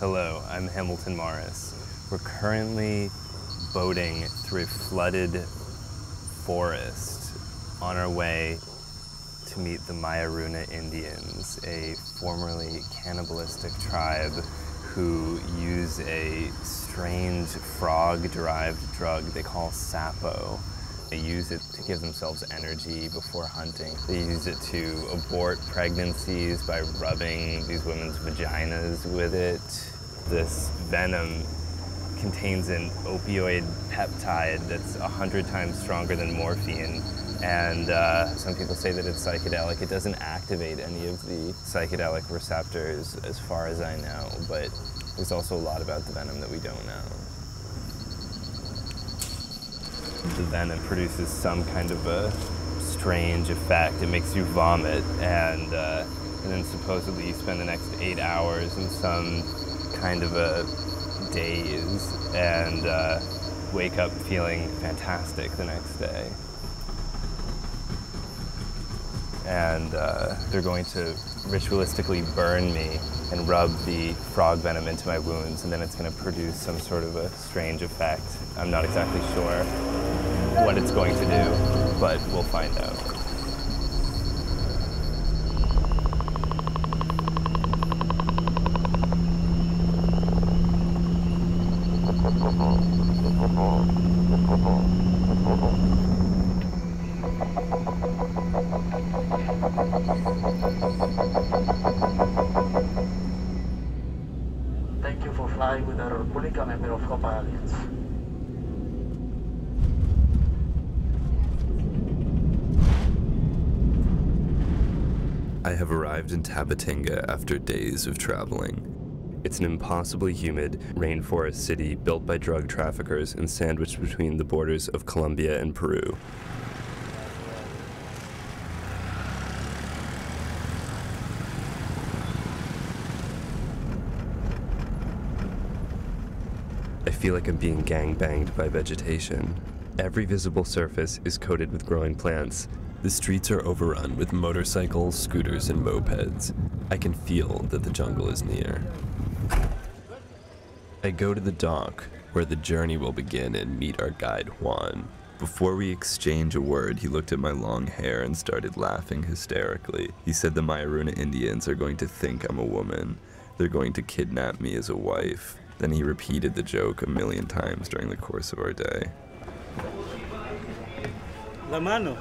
Hello, I'm Hamilton Morris. We're currently boating through a flooded forest on our way to meet the Mayaruna Indians, a formerly cannibalistic tribe who use a strange frog-derived drug they call sapo. They use it to give themselves energy before hunting. They use it to abort pregnancies by rubbing these women's vaginas with it. This venom contains an opioid peptide that's 100 times stronger than morphine. And some people say that it's psychedelic. It doesn't activate any of the psychedelic receptors as far as I know, but there's also a lot about the venom that we don't know. The venom produces some kind of a strange effect. It makes you vomit, and then supposedly you spend the next 8 hours in some kind of a daze and wake up feeling fantastic the next day. And they're going to ritualistically burn me and rub the frog venom into my wounds, and then it's going to produce some sort of a strange effect. I'm not exactly sure what it's going to do, but we'll find out. Thank you for flying with the Republica member of Copa Alliance. I have arrived in Tabatinga after days of traveling. It's an impossibly humid rainforest city built by drug traffickers and sandwiched between the borders of Colombia and Peru. I feel like I'm being gang-banged by vegetation. Every visible surface is coated with growing plants. The streets are overrun with motorcycles, scooters, and mopeds. I can feel that the jungle is near. I go to the dock, where the journey will begin, and meet our guide, Juan. Before we exchange a word, he looked at my long hair and started laughing hysterically. He said the Mayaruna Indians are going to think I'm a woman. They're going to kidnap me as a wife. Then he repeated the joke a million times during the course of our day. La mano.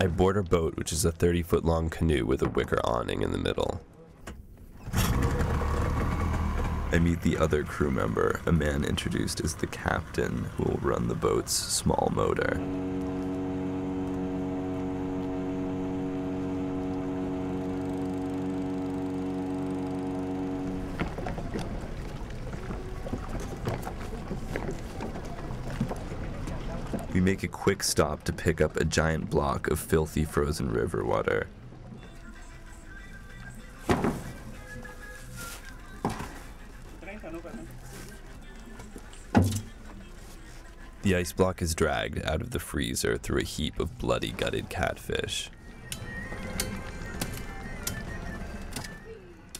I board our boat, which is a 30-foot-long canoe with a wicker awning in the middle. I meet the other crew member, a man introduced as the captain, who will run the boat's small motor. We make a quick stop to pick up a giant block of filthy frozen river water. The ice block is dragged out of the freezer through a heap of bloody, gutted catfish.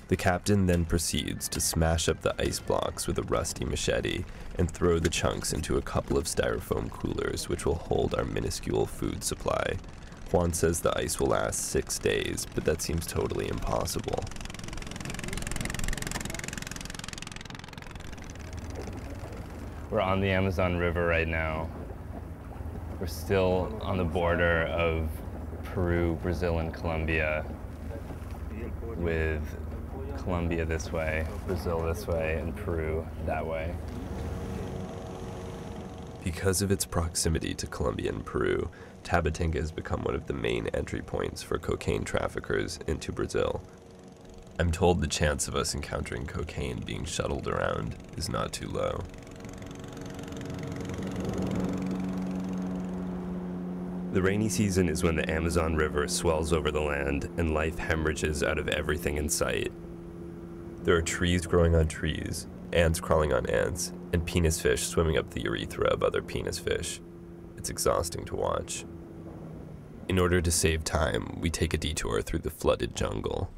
The captain then proceeds to smash up the ice blocks with a rusty machete and throw the chunks into a couple of styrofoam coolers, which will hold our minuscule food supply. Juan says the ice will last 6 days, but that seems totally impossible. We're on the Amazon River right now. We're still on the border of Peru, Brazil, and Colombia, with Colombia this way, Brazil this way, and Peru that way. Because of its proximity to Colombia and Peru, Tabatinga has become one of the main entry points for cocaine traffickers into Brazil. I'm told the chance of us encountering cocaine being shuttled around is not too low. The rainy season is when the Amazon River swells over the land and life hemorrhages out of everything in sight. There are trees growing on trees, ants crawling on ants, and penis fish swimming up the urethra of other penis fish. It's exhausting to watch. In order to save time, we take a detour through the flooded jungle.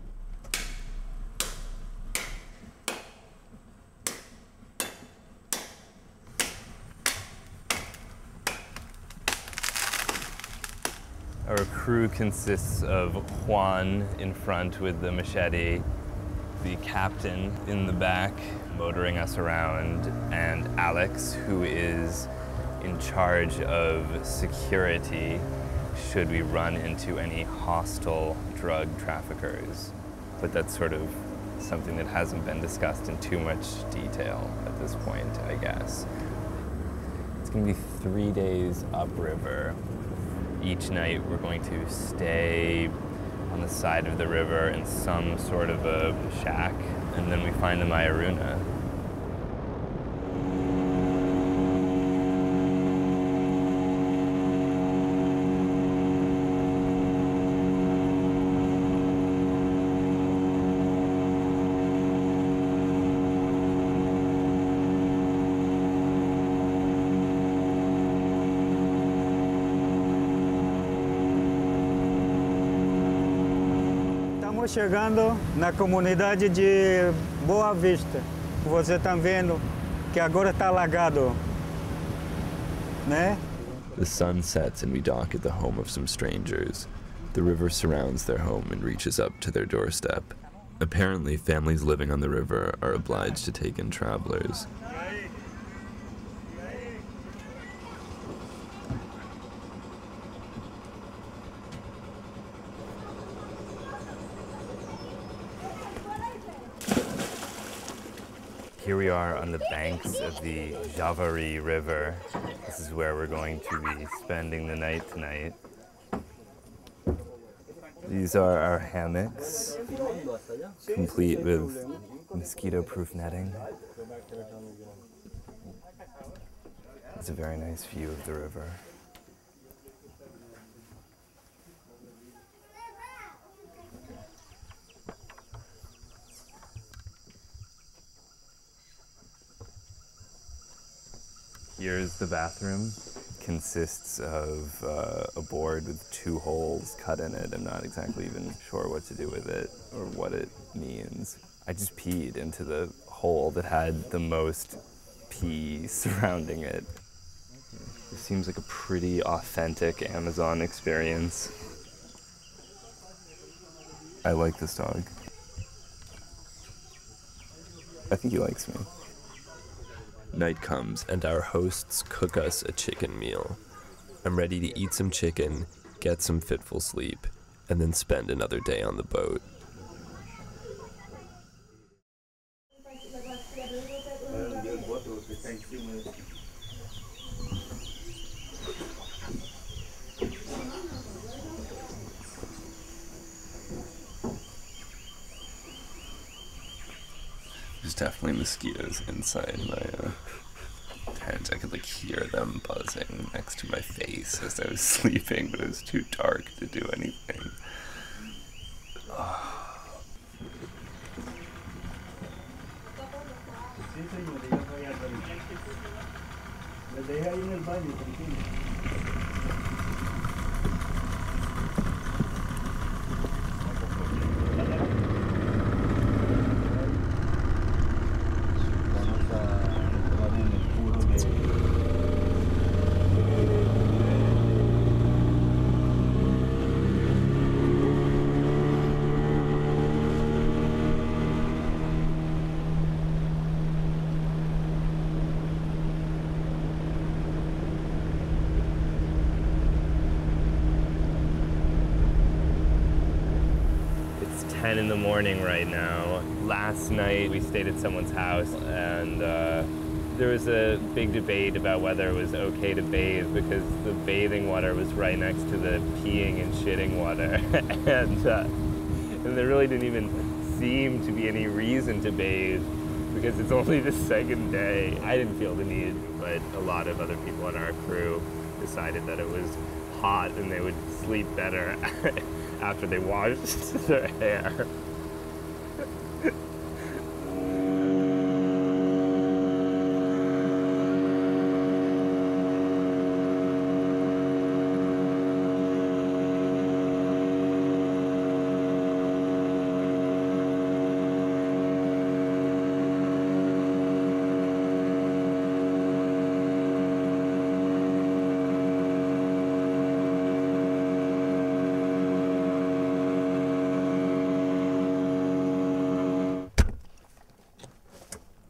Our crew consists of Juan in front with the machete, the captain in the back motoring us around, and Alex, who is in charge of security should we run into any hostile drug traffickers. But that's sort of something that hasn't been discussed in too much detail at this point, I guess. It's gonna be 3 days upriver. Each night we're going to stay on the side of the river in some sort of a shack, and then we find the Mayoruna. Estamos chegando na comunidade de Boa Vista. Você está vendo que agora está alagado, né? The sun sets and we dock at the home of some strangers. The river surrounds their home and reaches up to their doorstep. Apparently, families living on the river are obliged to take in travelers. Here we are on the banks of the Javari River. This is where we're going to be spending the night tonight. These are our hammocks, complete with mosquito-proof netting. It's a very nice view of the river. Here's the bathroom. Consists of a board with 2 holes cut in it. I'm not exactly even sure what to do with it or what it means. I just peed into the hole that had the most pee surrounding it. It seems like a pretty authentic Amazon experience. I like this dog. I think he likes me. Night comes and our hosts cook us a chicken meal. I'm ready to eat some chicken, get some fitful sleep, and then spend another day on the boat. There's definitely mosquitoes inside my tent. I could like hear them buzzing next to my face as I was sleeping, but it was too dark to do anything. It's 10 in the morning right now. Last night we stayed at someone's house and there was a big debate about whether it was okay to bathe because the bathing water was right next to the peeing and shitting water. and there really didn't even seem to be any reason to bathe because it's only the second day. I didn't feel the need, but a lot of other people on our crew decided that it was hot and they would sleep better after they washed their hair.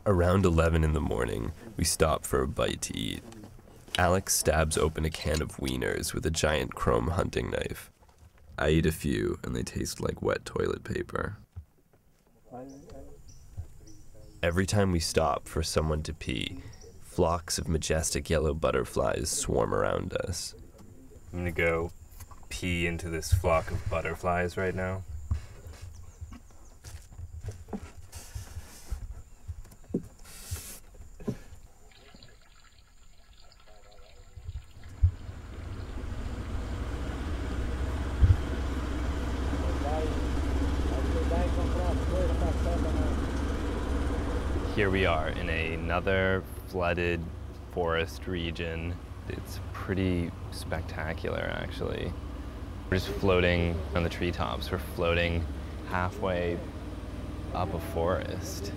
Around 11 in the morning, we stop for a bite to eat. Alex stabs open a can of wieners with a giant chrome hunting knife. I eat a few, and they taste like wet toilet paper. Every time we stop for someone to pee, flocks of majestic yellow butterflies swarm around us. I'm gonna go pee into this flock of butterflies right now. Here we are in another flooded forest region. It's pretty spectacular, actually. We're just floating on the treetops. We're floating halfway up a forest.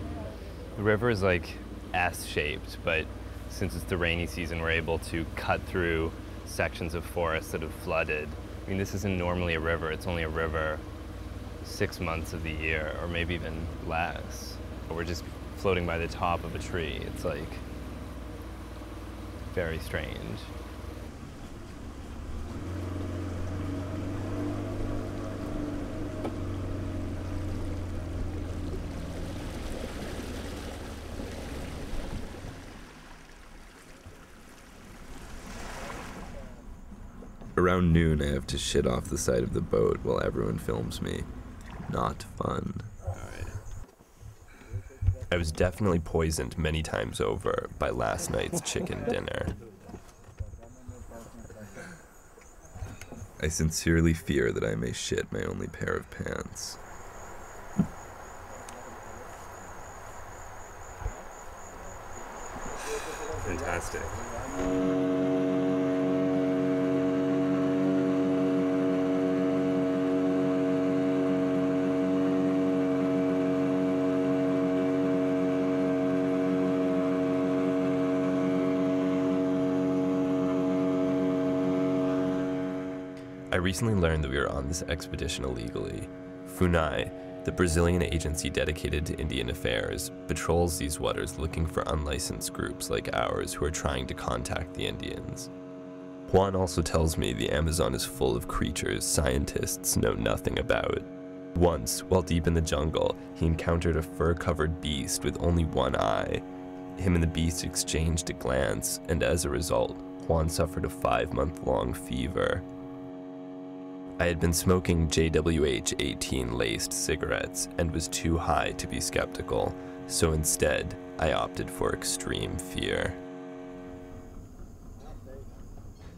The river is like S-shaped, but since it's the rainy season, we're able to cut through sections of forest that have flooded. I mean, this isn't normally a river. It's only a river 6 months of the year, or maybe even less. We're just floating by the top of a tree. It's like very strange. Around noon, I have to shit off the side of the boat while everyone films me. Not fun. I was definitely poisoned many times over by last night's chicken dinner. I sincerely fear that I may shit my only pair of pants. Fantastic. I recently learned that we were on this expedition illegally. FUNAI, the Brazilian agency dedicated to Indian affairs, patrols these waters looking for unlicensed groups like ours who are trying to contact the Indians. Juan also tells me the Amazon is full of creatures scientists know nothing about. Once, while deep in the jungle, he encountered a fur-covered beast with only one eye. Him and the beast exchanged a glance, and as a result, Juan suffered a 5-month-long fever. I had been smoking JWH 18 laced cigarettes and was too high to be skeptical, so instead, I opted for extreme fear.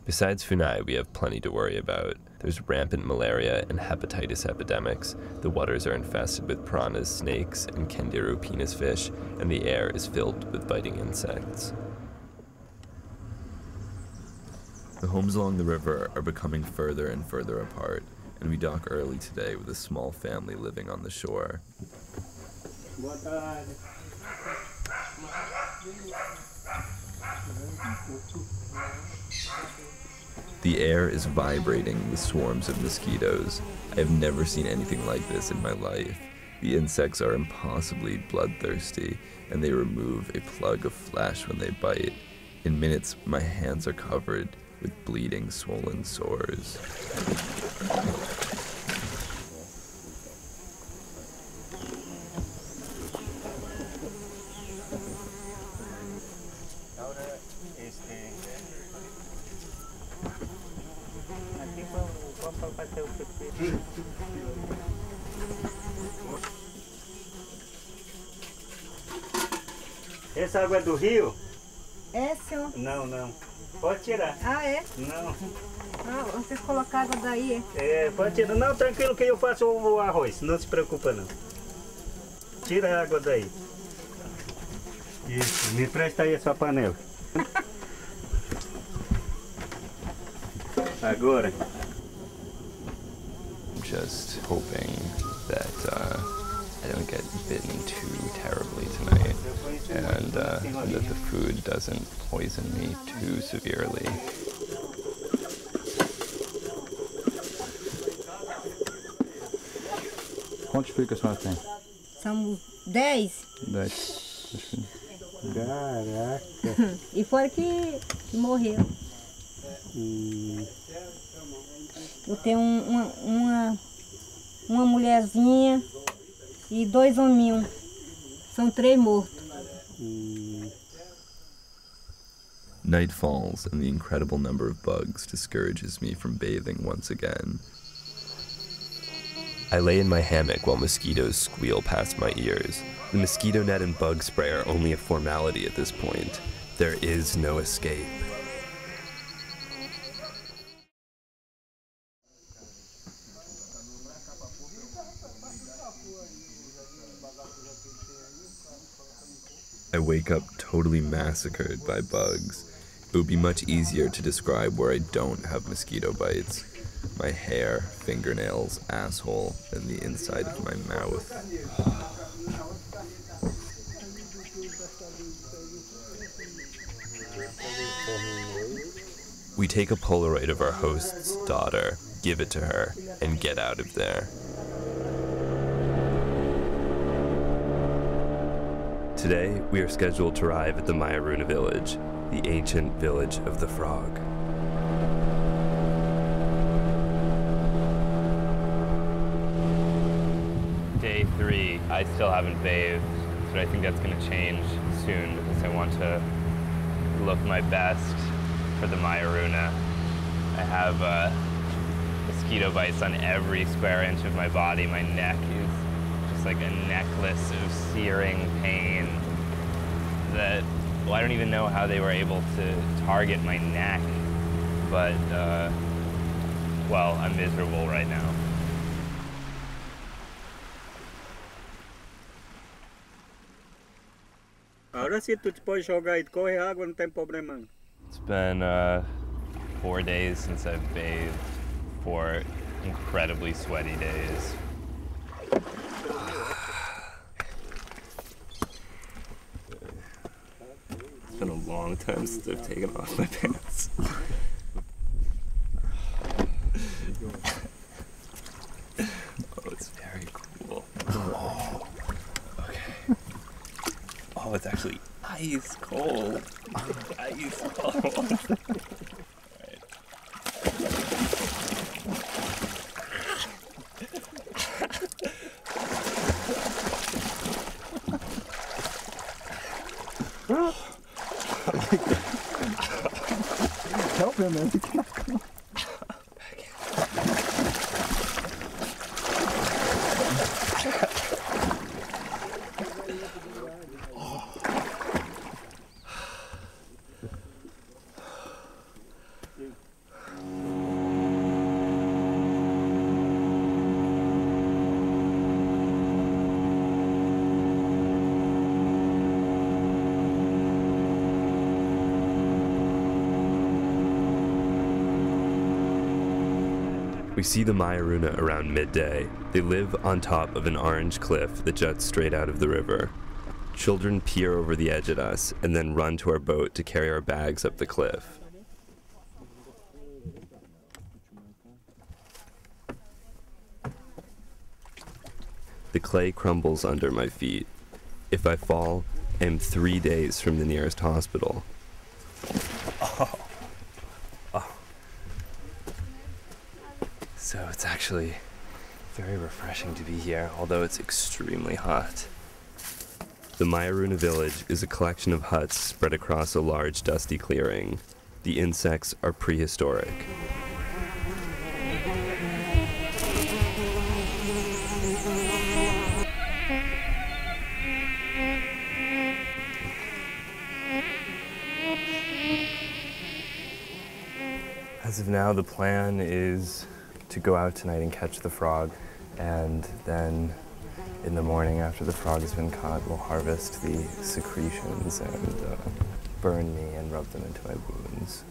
Besides FUNAI, we have plenty to worry about. There's rampant malaria and hepatitis epidemics, the waters are infested with piranhas, snakes, and Kenderu penis fish, and the air is filled with biting insects. The homes along the river are becoming further and further apart, and we dock early today with a small family living on the shore. The air is vibrating with swarms of mosquitoes. I have never seen anything like this in my life. The insects are impossibly bloodthirsty, and they remove a plug of flesh when they bite. In minutes, my hands are covered with bleeding, swollen sores. Essa água é do rio? É, senhor. Não, não. Pode tirar. Ah, é? Não. Ah, vocês colocaram daí, É, pode tirar. Não, tranquilo que eu faço o arroz. Não se preocupa, não. Tira a água daí. Isso. Me presta aí a sua panela. Agora. Just hoping that I don't get bitten too terribly tonight, and that the food doesn't poison me too severely. Quantos filhos que a senhora tem? São 10. 10. Caraca. E fora que morreu. Eu tenho uma mulherzinha e 2 hominhos. São 3 mortos. Night falls, and the incredible number of bugs discourages me from bathing once again. I lay in my hammock while mosquitoes squeal past my ears. The mosquito net and bug spray are only a formality at this point. There is no escape. I wake up totally massacred by bugs. It would be much easier to describe where I don't have mosquito bites. My hair, fingernails, asshole, and the inside of my mouth. We take a Polaroid of our host's daughter, give it to her, and get out of there. Today, we are scheduled to arrive at the Mayaruna village, the ancient village of the frog. Day 3, I still haven't bathed, but I think that's going to change soon because I want to look my best for the Mayaruna. I have mosquito bites on every square inch of my body. My neck is just like a necklace of searing pain that, well, I don't even know how they were able to target my neck, but, well, I'm miserable right now. Ahora sí tú te puedes jogar e corre água, não tem problema. It's been 4 days since I've bathed, 4 incredibly sweaty days. It's been a long time since I've taken off my pants. Oh, it's very cool. Oh, okay. Oh, it's actually ice cold. Ice cold. Help him, man. He can't come. We see the Mayaruna around midday. They live on top of an orange cliff that juts straight out of the river. Children peer over the edge at us and then run to our boat to carry our bags up the cliff. The clay crumbles under my feet. If I fall, I am 3 days from the nearest hospital. So it's actually very refreshing to be here, although it's extremely hot. The Mayaruna village is a collection of huts spread across a large dusty clearing. The insects are prehistoric. As of now, the plan is to go out tonight and catch the frog, and then in the morning after the frog has been caught, we'll harvest the secretions and burn me and rub them into my wounds.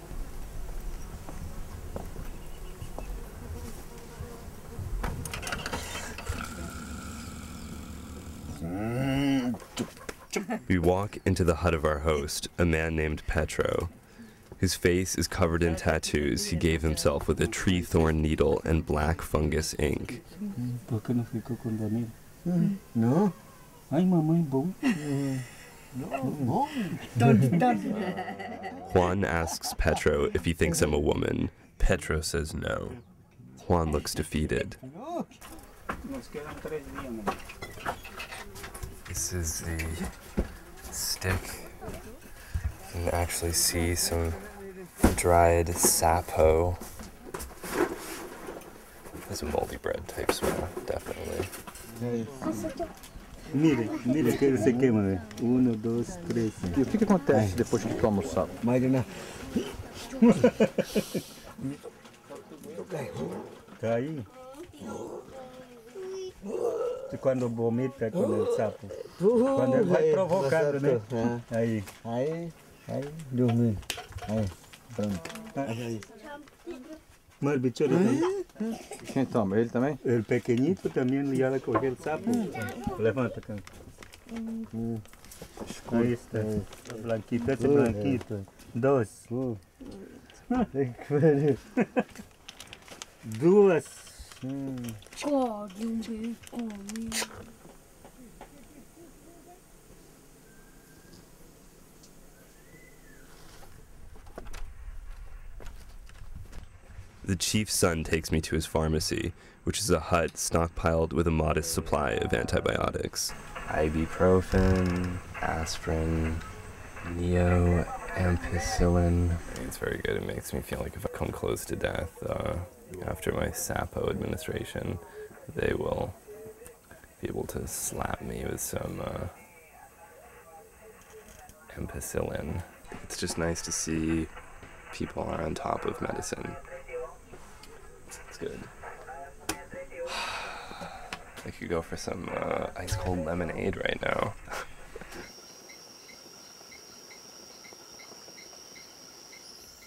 We walk into the hut of our host, a man named Petro. His face is covered in tattoos he gave himself with a tree thorn needle and black fungus ink. Por que não ficou com Danilo? Não. Ai, mamãe, bom. Juan asks Petro if he thinks I'm a woman. Petro says no. Juan looks defeated. This is the stick. You can actually see some dried sapo. There's a moldy bread type smell, definitely. Mire que ele se queima, né? 1, 2, 3. E o que acontece depois que tu almoçar? Marina. Tá aí. E quando vomita com o sapo. Quando ele vai provocando, né? Aí. Aí, dormindo. Aí, pronto. Aí. Mas bicho também. Quem toma? Ele também? Ele pequenito também liado com aquele sapo. Levanta, cara. Aí está. Blanquito, esse blanquito. 2. 2. The chief's son takes me to his pharmacy, which is a hut stockpiled with a modest supply of antibiotics. Ibuprofen, aspirin, neoampicillin. It's very good. It makes me feel like if I come close to death after my Sapo administration, they will be able to slap me with some ampicillin. It's just nice to see people are on top of medicine. It's good. I could go for some ice cold lemonade right now.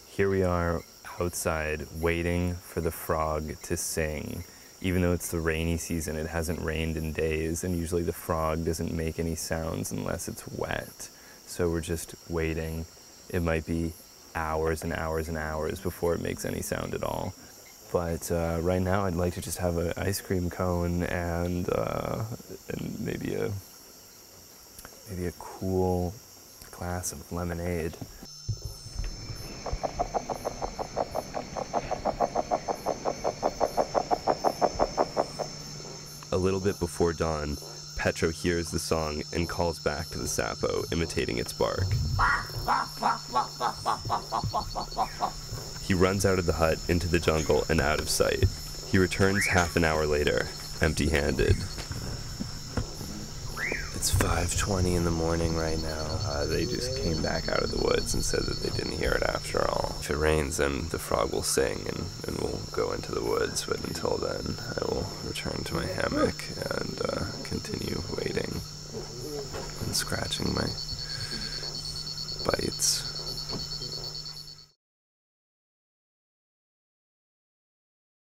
Here we are outside waiting for the frog to sing. Even though it's the rainy season, it hasn't rained in days, and usually the frog doesn't make any sounds unless it's wet. So we're just waiting. It might be hours and hours and hours before it makes any sound at all. But right now I'd like to just have an ice cream cone and maybe a cool glass of lemonade. A little bit before dawn, Petro hears the song and calls back to the Sapo, imitating its bark. He runs out of the hut into the jungle and out of sight. He returns half an hour later, empty-handed. It's 5:20 in the morning right now. They just came back out of the woods and said that they didn't hear it after all. If it rains, then the frog will sing and we'll go into the woods. But until then, I will return to my hammock and continue waiting and scratching my bites.